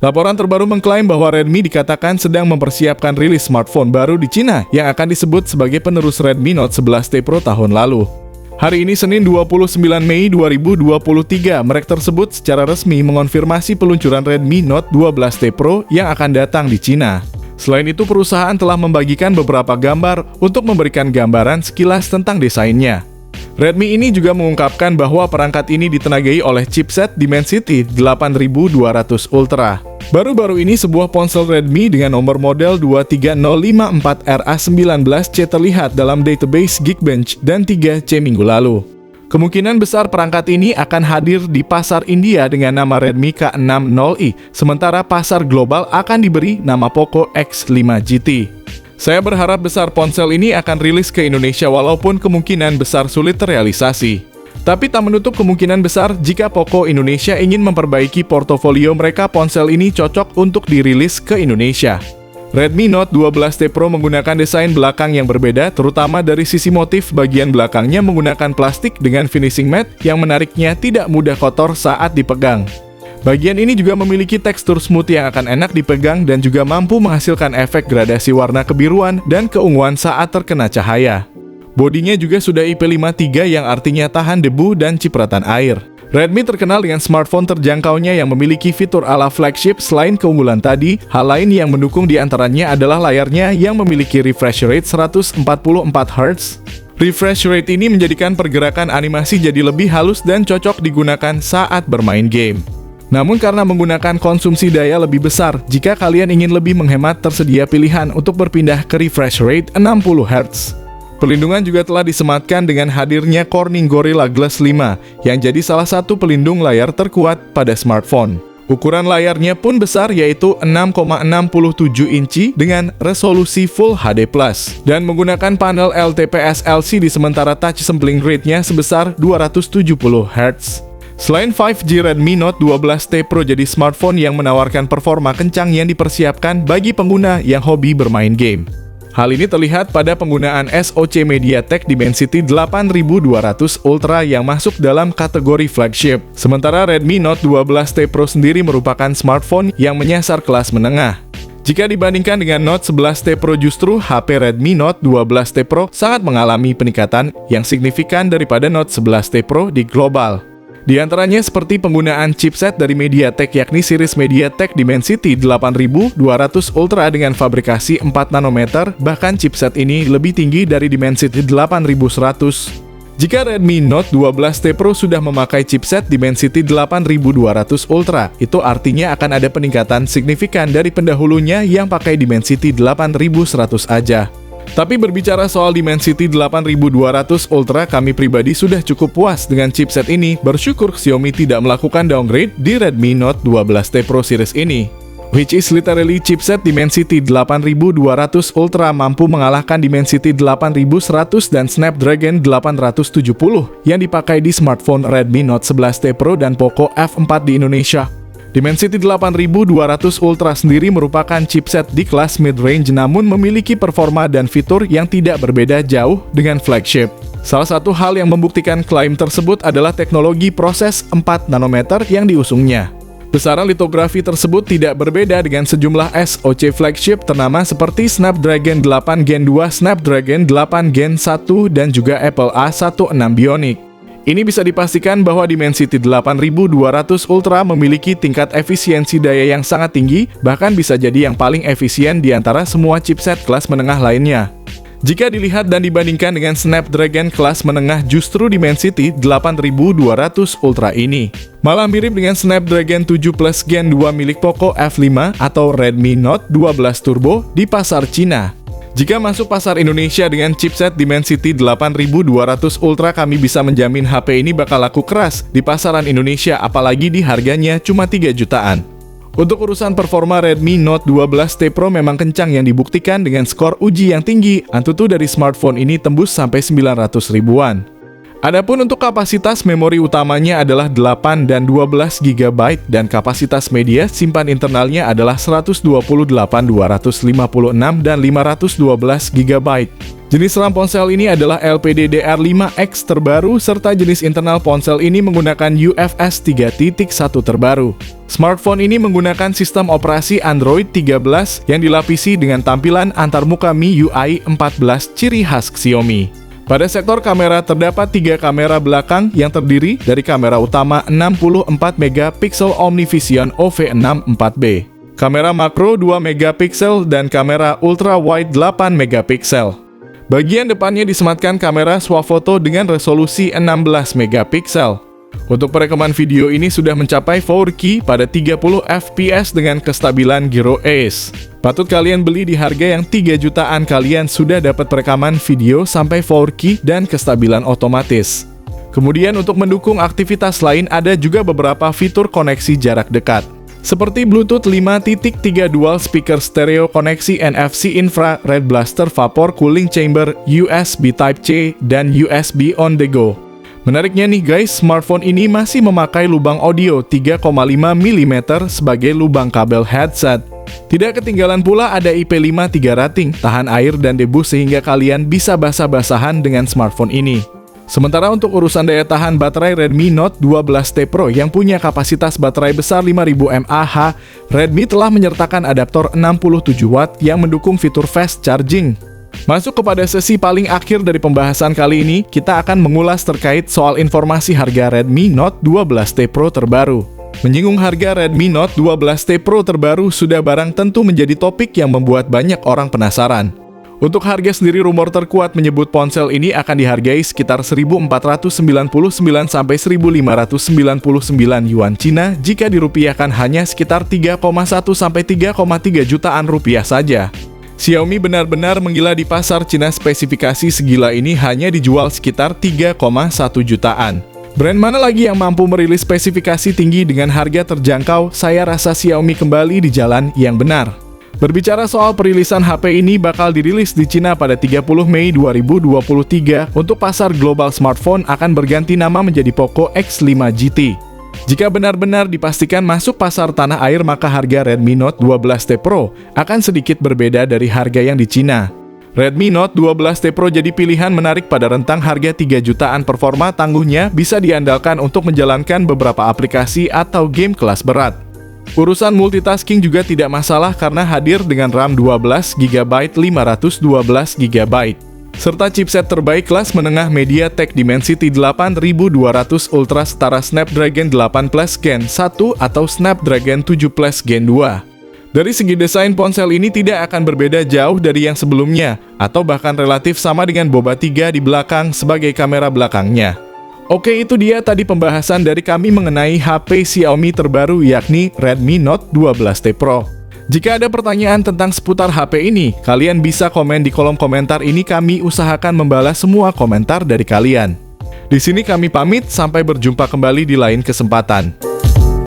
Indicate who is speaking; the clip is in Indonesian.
Speaker 1: Laporan terbaru mengklaim bahwa Redmi dikatakan sedang mempersiapkan rilis smartphone baru di Cina yang akan disebut sebagai penerus Redmi Note 11T Pro tahun lalu. Hari ini Senin 29 Mei 2023, merek tersebut secara resmi mengonfirmasi peluncuran Redmi Note 12T Pro yang akan datang di Cina. Selain itu, perusahaan telah membagikan beberapa gambar untuk memberikan gambaran sekilas tentang desainnya. Redmi ini juga mengungkapkan bahwa perangkat ini ditenagai oleh chipset Dimensity 8200 Ultra. Baru-baru ini sebuah ponsel Redmi dengan nomor model 23054RA19C terlihat dalam database Geekbench dan 3C minggu lalu. Kemungkinan besar perangkat ini akan hadir di pasar India dengan nama Redmi K60i, sementara pasar global akan diberi nama Poco X5 GT. Saya berharap besar ponsel ini akan rilis ke Indonesia walaupun kemungkinan besar sulit terrealisasi. Tapi tak menutup kemungkinan besar jika Poco Indonesia ingin memperbaiki portofolio mereka, ponsel ini cocok untuk dirilis ke Indonesia. Redmi Note 12T Pro menggunakan desain belakang yang berbeda, terutama dari sisi motif bagian belakangnya menggunakan plastik dengan finishing matte yang menariknya tidak mudah kotor saat dipegang. Bagian ini juga memiliki tekstur smooth yang akan enak dipegang dan juga mampu menghasilkan efek gradasi warna kebiruan dan keunguan saat terkena cahaya. Bodinya juga sudah IP53 yang artinya tahan debu dan cipratan air. Redmi terkenal dengan smartphone terjangkaunya yang memiliki fitur ala flagship. Selain keunggulan tadi, hal lain yang mendukung diantaranya adalah layarnya yang memiliki refresh rate 144Hz. Refresh rate ini menjadikan pergerakan animasi jadi lebih halus dan cocok digunakan saat bermain game. Namun karena menggunakan konsumsi daya lebih besar, jika kalian ingin lebih menghemat, tersedia pilihan untuk berpindah ke refresh rate 60Hz. Pelindungan juga telah disematkan dengan hadirnya Corning Gorilla Glass 5 yang jadi salah satu pelindung layar terkuat pada smartphone. Ukuran layarnya pun besar, yaitu 6,67 inci dengan resolusi Full HD+, dan menggunakan panel LTPS LCD sementara touch sampling rate-nya sebesar 270 Hz. Selain 5G, Redmi Note 12T Pro jadi smartphone yang menawarkan performa kencang yang dipersiapkan bagi pengguna yang hobi bermain game. Hal ini terlihat pada penggunaan SoC MediaTek Dimensity 8200 Ultra yang masuk dalam kategori flagship. Sementara Redmi Note 12T Pro sendiri merupakan smartphone yang menyasar kelas menengah. Jika dibandingkan dengan Note 11T Pro, justru HP Redmi Note 12T Pro sangat mengalami peningkatan yang signifikan daripada Note 11T Pro di global. Di antaranya seperti penggunaan chipset dari MediaTek, yakni series MediaTek Dimensity 8200 Ultra dengan fabrikasi 4 nanometer, bahkan chipset ini lebih tinggi dari Dimensity 8100. Jika Redmi Note 12T Pro sudah memakai chipset Dimensity 8200 Ultra, itu artinya akan ada peningkatan signifikan dari pendahulunya yang pakai Dimensity 8100 aja. Tapi berbicara soal Dimensity 8200 Ultra, kami pribadi sudah cukup puas dengan chipset ini. Bersyukur Xiaomi tidak melakukan downgrade di Redmi Note 12T Pro series ini. Which is literally chipset Dimensity 8200 Ultra mampu mengalahkan Dimensity 8100 dan Snapdragon 870 yang dipakai di smartphone Redmi Note 11T Pro dan Poco F4 di Indonesia. Dimensity 8200 Ultra sendiri merupakan chipset di kelas mid-range namun memiliki performa dan fitur yang tidak berbeda jauh dengan flagship. Salah satu hal yang membuktikan klaim tersebut adalah teknologi proses 4 nanometer yang diusungnya. Besaran litografi tersebut tidak berbeda dengan sejumlah SoC flagship ternama seperti Snapdragon 8 Gen 2, Snapdragon 8 Gen 1, dan juga Apple A16 Bionic. Ini bisa dipastikan bahwa Dimensity 8200 Ultra memiliki tingkat efisiensi daya yang sangat tinggi, bahkan bisa jadi yang paling efisien di antara semua chipset kelas menengah lainnya. Jika dilihat dan dibandingkan dengan Snapdragon kelas menengah, justru Dimensity 8200 Ultra ini malah mirip dengan Snapdragon 7 Plus Gen 2 milik Poco F5 atau Redmi Note 12 Turbo di pasar Cina. Jika masuk pasar Indonesia dengan chipset Dimensity 8200 Ultra, kami bisa menjamin HP ini bakal laku keras di pasaran Indonesia, apalagi di harganya cuma 3 jutaan. Untuk urusan performa, Redmi Note 12T Pro memang kencang yang dibuktikan dengan skor uji yang tinggi. Antutu dari smartphone ini tembus sampai 900 ribuan. Adapun untuk kapasitas memori utamanya adalah 8 dan 12 GB dan kapasitas media simpan internalnya adalah 128, 256, dan 512 GB. Jenis RAM ponsel ini adalah LPDDR5X terbaru, serta jenis internal ponsel ini menggunakan UFS 3.1 terbaru. Smartphone ini menggunakan sistem operasi Android 13 yang dilapisi dengan tampilan antarmuka MIUI 14 ciri khas Xiaomi. Pada sektor kamera terdapat 3 kamera belakang yang terdiri dari kamera utama 64 MP OmniVision OV6 4B, kamera makro 2 MP dan kamera ultra wide 8 MP. Bagian depannya disematkan kamera swafoto dengan resolusi 16 MP. Untuk perekaman video ini sudah mencapai 4K pada 30 fps dengan kestabilan Gyro Ace. Patut kalian beli di harga yang 3 jutaan, kalian sudah dapat perekaman video sampai 4K dan kestabilan otomatis. Kemudian untuk mendukung aktivitas lain ada juga beberapa fitur koneksi jarak dekat, seperti Bluetooth 5.3 dual speaker stereo, koneksi NFC infrared, blaster vapor cooling chamber, USB Type-C, dan USB on the go. Menariknya nih guys, smartphone ini masih memakai lubang audio 3,5 mm sebagai lubang kabel headset. Tidak ketinggalan pula ada IP53 rating, tahan air dan debu sehingga kalian bisa basah-basahan dengan smartphone ini. Sementara untuk urusan daya tahan baterai Redmi Note 12T Pro yang punya kapasitas baterai besar 5000 mAh, Redmi telah menyertakan adaptor 67 Watt yang mendukung fitur fast charging. Masuk kepada sesi paling akhir dari pembahasan kali ini, kita akan mengulas terkait soal informasi harga Redmi Note 12T Pro terbaru. Menyinggung harga Redmi Note 12T Pro terbaru sudah barang tentu menjadi topik yang membuat banyak orang penasaran. Untuk harga sendiri, rumor terkuat menyebut ponsel ini akan dihargai sekitar 1.499 sampai 1.599 yuan Cina jika dirupiahkan hanya sekitar 3,1 sampai 3,3 jutaan rupiah saja. Xiaomi benar-benar menggila di pasar Cina, spesifikasi segila ini hanya dijual sekitar 3,1 jutaan. Brand mana lagi yang mampu merilis spesifikasi tinggi dengan harga terjangkau? Saya rasa Xiaomi kembali di jalan yang benar. Berbicara soal perilisan HP ini bakal dirilis di Cina pada 30 Mei 2023. Untuk pasar global, smartphone akan berganti nama menjadi Poco X5 GT. Jika benar-benar dipastikan masuk pasar tanah air, maka harga Redmi Note 12T Pro akan sedikit berbeda dari harga yang di Cina. Redmi Note 12T Pro jadi pilihan menarik pada rentang harga 3 jutaan. Performa tangguhnya bisa diandalkan untuk menjalankan beberapa aplikasi atau game kelas berat. Urusan multitasking juga tidak masalah karena hadir dengan RAM 12GB 512GB, serta chipset terbaik kelas menengah MediaTek Dimensity 8200 Ultra setara Snapdragon 8 Plus Gen 1 atau Snapdragon 7 Plus Gen 2. Dari segi desain, ponsel ini tidak akan berbeda jauh dari yang sebelumnya, atau bahkan relatif sama dengan Boba 3 di belakang sebagai kamera belakangnya. Oke, itu dia tadi pembahasan dari kami mengenai HP Xiaomi terbaru, yakni Redmi Note 12T Pro. Jika ada pertanyaan tentang seputar HP ini, kalian bisa komen di kolom komentar ini, kami usahakan membalas semua komentar dari kalian. Di sini kami pamit, sampai berjumpa kembali di lain kesempatan.